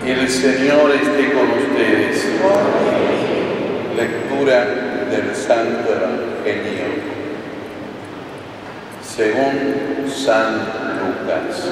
El Señor esté con ustedes. Lectura del Santo Evangelio según San Lucas.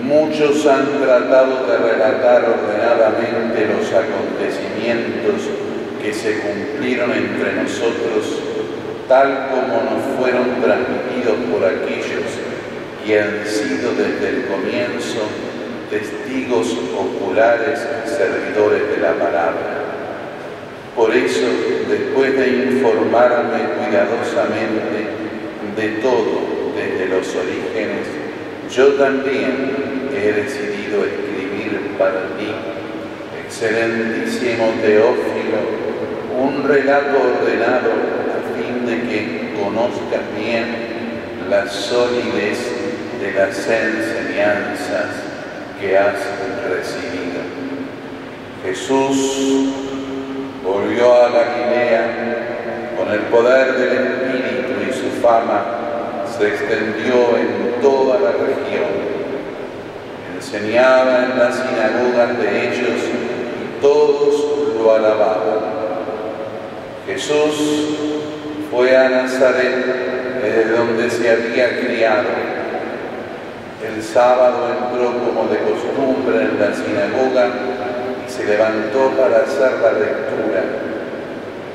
Muchos han tratado de relatar ordenadamente los acontecimientos que se cumplieron entre nosotros, tal como nos fueron transmitidos por aquellos que han sido desde el comienzo testigos oculares y servidores de la palabra. Por eso, después de informarme cuidadosamente de todo desde los orígenes, yo también he decidido escribir para ti, excelentísimo Teófilo, un relato ordenado a fin de que conozcas bien la solidez de las enseñanzas que has recibido. Jesús volvió a Galilea con el poder del Espíritu y su fama se extendió en toda la región. Enseñaba en las sinagogas de ellos y todos lo alababan. Jesús fue a Nazaret, desde donde se había criado. El sábado entró como de costumbre en la sinagoga y se levantó para hacer la lectura.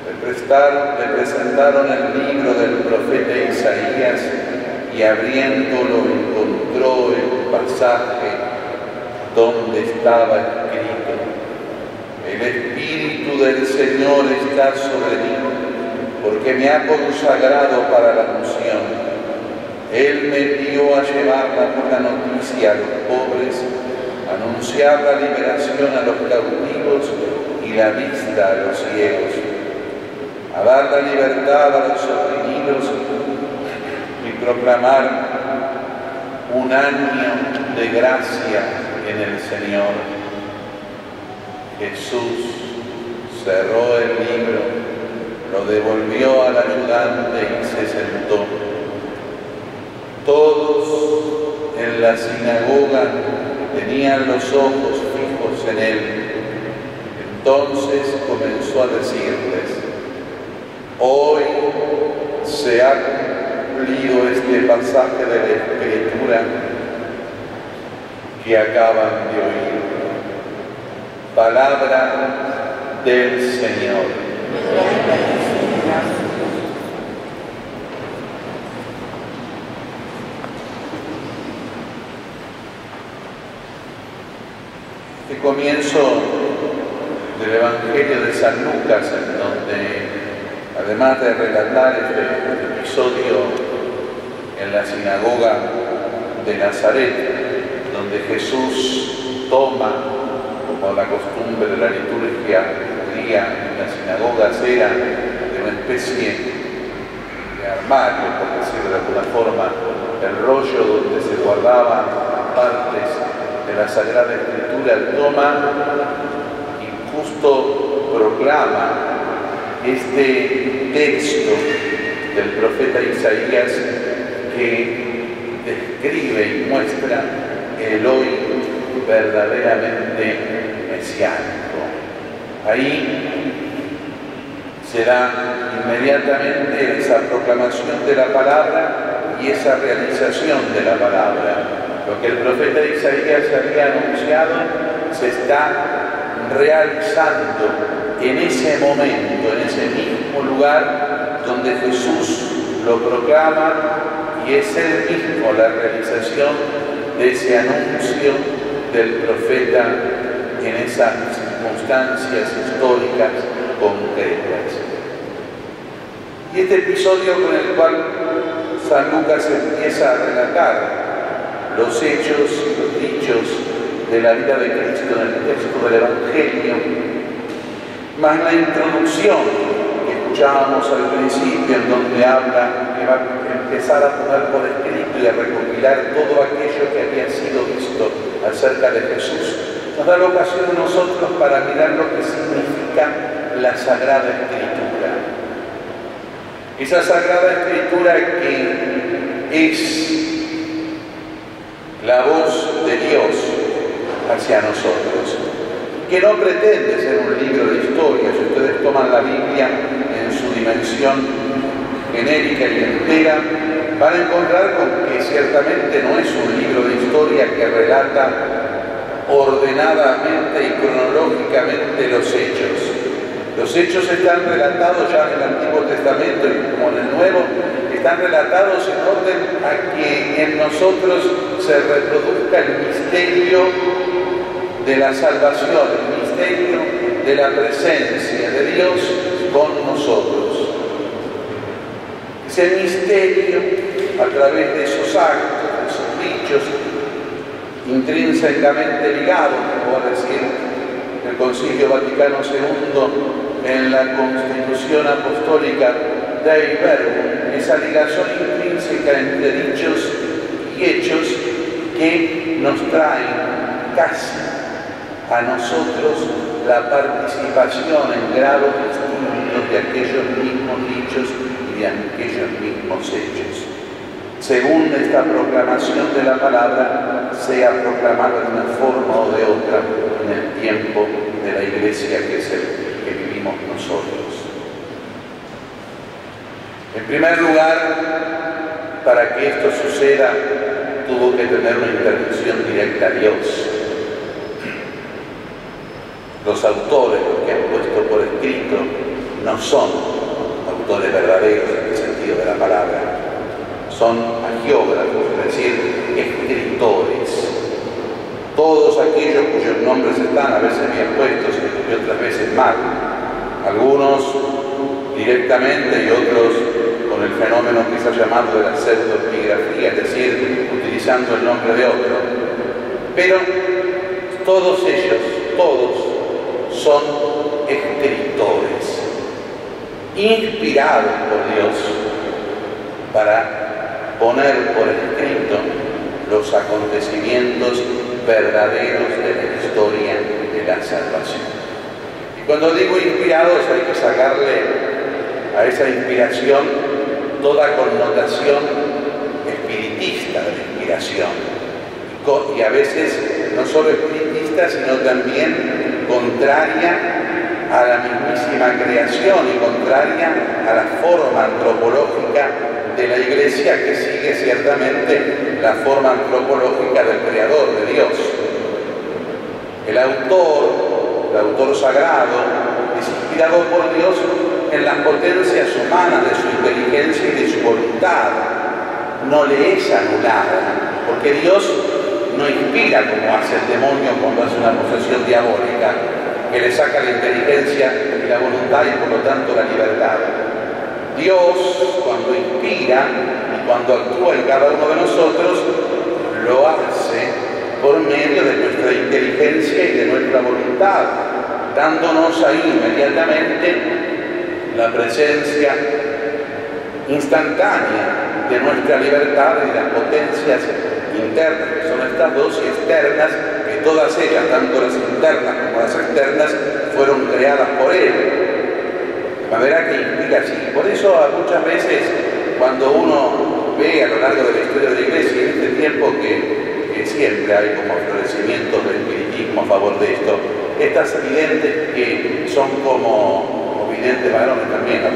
Le presentaron el libro del profeta Isaías y abriéndolo encontró el pasaje donde estaba escrito: el Espíritu del Señor está sobre mí, porque me ha consagrado para la unción. Él me envió a llevar la buena noticia a los pobres, a anunciar la liberación a los cautivos y la vista a los ciegos, a dar la libertad a los oprimidos y proclamar un año de gracia en el Señor. Jesús cerró el libro, lo devolvió al ayudante y se sentó. Todos en la sinagoga tenían los ojos fijos en él. Entonces comenzó a decirles: hoy se ha cumplido este pasaje de la Escritura que acaban de oír. Palabra del Señor. Este comienzo del Evangelio de San Lucas, en donde, además de relatar este episodio en la sinagoga de Nazaret, donde Jesús toma, como la costumbre de la liturgia judía en las sinagogas era, de una especie de armario, por decirlo de alguna forma, el rollo donde se guardaban partes de la Sagrada Escritura, toma y justo proclama este texto del profeta Isaías que describe y muestra el hoy verdaderamente mesiánico. Ahí se da inmediatamente esa proclamación de la palabra y esa realización de la palabra. Lo que el profeta Isaías había anunciado se está realizando en ese momento, en ese mismo lugar donde Jesús lo proclama, y es él mismo la realización de ese anuncio del profeta en esas circunstancias históricas concretas. Y este episodio con el cual San Lucas empieza a relatar los hechos y los dichos de la vida de Cristo en el texto del Evangelio, más la introducción que escuchábamos al principio, en donde habla que va a empezar a poner por escrito y a recopilar todo aquello que había sido visto acerca de Jesús, nos da la ocasión a nosotros para mirar lo que significa la Sagrada Escritura. Esa Sagrada Escritura que es la voz de Dios hacia nosotros, que no pretende ser un libro de historia. Si ustedes toman la Biblia en su dimensión genérica y entera, van a encontrar con que ciertamente no es un libro de historia que relata ordenadamente y cronológicamente los hechos. Los hechos están relatados ya en el Antiguo Testamento y como en el Nuevo, están relatados en orden a que en nosotros se reproduzca el misterio de la salvación, el misterio de la presencia de Dios con nosotros. Ese misterio, a través de esos actos, de esos dichos, intrínsecamente ligados, como va a decir el Concilio Vaticano II en la Constitución Apostólica Dei Verbum, esa ligación intrínseca entre dichos y hechos que nos traen casi a nosotros la participación en grados distintos de aquellos mismos dichos y de aquellos mismos hechos, según esta proclamación de la palabra sea proclamada de una forma o de otra en el tiempo de la Iglesia que es el que vivimos nosotros. En primer lugar, para que esto suceda, tuvo que tener una intervención directa a Dios. Los autores, los que han puesto por escrito, no son autores verdaderos en el sentido de la palabra, son agiógrafos, es decir, escritores. Todos aquellos cuyos nombres están a veces bien puestos y otras veces mal, algunos directamente y otros con el fenómeno que se ha llamado de la pseudoepigrafía, es decir, utilizando el nombre de otro. Pero todos ellos, todos, son escritores, inspirados por Dios para poner por escrito los acontecimientos verdaderos de la historia de la salvación. Y cuando digo inspirados hay que sacarle a esa inspiración toda connotación espiritista de la inspiración. Y a veces no solo espiritista, sino también contraria a la mismísima creación y contraria a la forma antropológica de la Iglesia, que sigue ciertamente la forma antropológica del Creador, de Dios. El autor sagrado, es inspirado por Dios en las potencias humanas de su inteligencia y de su voluntad. No le es anulada, porque Dios no inspira como hace el demonio cuando hace una posesión diabólica, que le saca la inteligencia y la voluntad y por lo tanto la libertad. Dios, cuando inspira y cuando actúa en cada uno de nosotros, lo hace por medio de nuestra inteligencia y de nuestra voluntad, dándonos ahí inmediatamente la presencia instantánea de nuestra libertad y de las potencias internas, que son estas dos, y externas, que todas ellas, tanto las internas como las externas, fueron creadas por Él. De manera que implica así. Por eso muchas veces cuando uno ve a lo largo de la historia de la Iglesia, en este tiempo que siempre hay como florecimientos del espiritismo a favor de esto, estas videntes que son como videntes varones también, la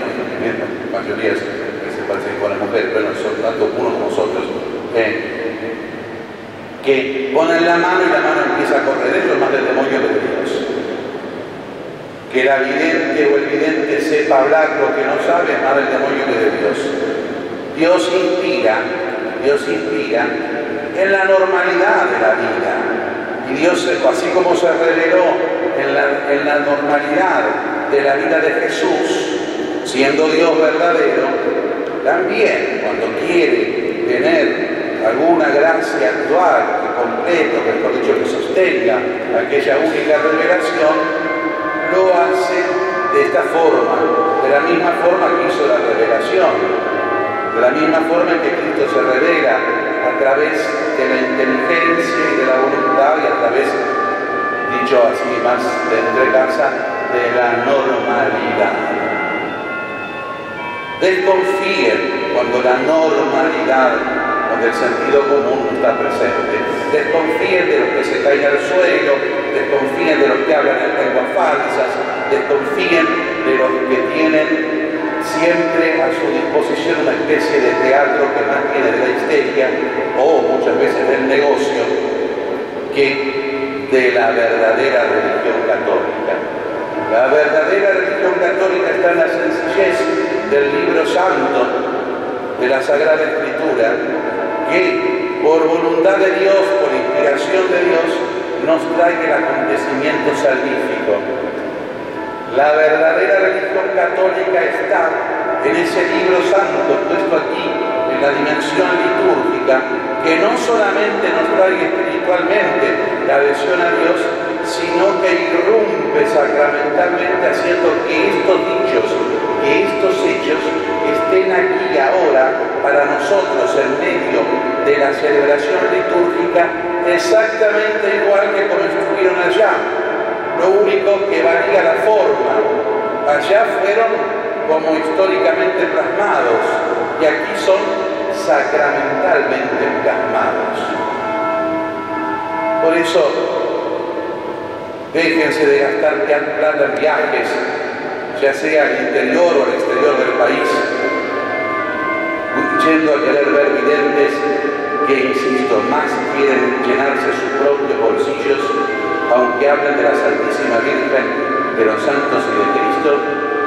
mayoría que se parecen con las mujeres, pero no son tanto unos como nosotros, que ponen la mano y la mano empieza a correr. Eso es más del demonio que de Dios. Que la vidente o el vidente sepa hablar lo que no sabe es más del demonio que de Dios. Dios inspira en la normalidad de la vida. Y Dios, así como se reveló en la normalidad de la vida de Jesús, siendo Dios verdadero, también cuando quiere tener alguna gracia actual que complete, mejor dicho, que sostenga aquella única revelación, lo hace de esta forma, de la misma forma que hizo la revelación, de la misma forma en que Cristo se revela a través de la inteligencia y de la voluntad y a través, dicho así más de entre casa, de la normalidad. Desconfíen cuando la normalidad, cuando el sentido común no está presente. Desconfíen de los que se caen al suelo, desconfíen de los que hablan en lenguas falsas, desconfíen de los que tienen siempre a su disposición una especie de teatro que más tiene de la histeria o muchas veces del negocio que de la verdadera religión católica. La verdadera religión católica está en la sencillez del libro santo de la Sagrada Escritura, que por voluntad de Dios, por inspiración de Dios, nos trae el acontecimiento salvífico. La verdadera religión católica está en ese libro santo puesto aquí, en la dimensión litúrgica, que no solamente nos trae espiritualmente la adhesión a Dios, sino que irrumpe sacramentalmente haciendo que estos dichos, que estos hechos estén aquí y ahora para nosotros en medio de la celebración litúrgica exactamente igual que como estuvieron allá. Lo único que varía la forma. Allá fueron como históricamente plasmados y aquí son sacramentalmente plasmados. Por eso, déjense de gastar plata en viajes, ya sea al interior o al exterior del país, yendo a querer ver videntes que, insisto, más quieren llenarse sus propios bolsillos, aunque hablen de la Santísima Virgen, de los santos y de Cristo,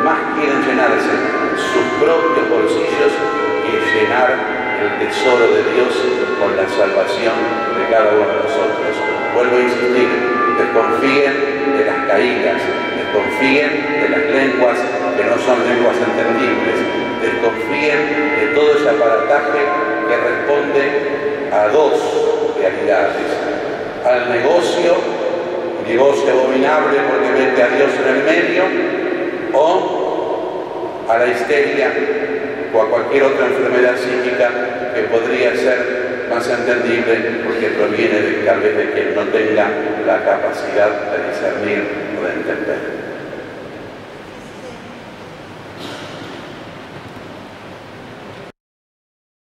más quieren llenarse sus propios bolsillos que llenar el tesoro de Dios con la salvación de cada uno de nosotros. Vuelvo a insistir, desconfíen de las caídas, desconfíen de las lenguas que no son lenguas entendibles, desconfíen de todo ese aparataje que responde a dos realidades: al negocio abominable porque mete a Dios en el medio, o a la histeria o a cualquier otra enfermedad psíquica que podría ser más entendible porque proviene tal vez de quien no tenga la capacidad de discernir o de entender.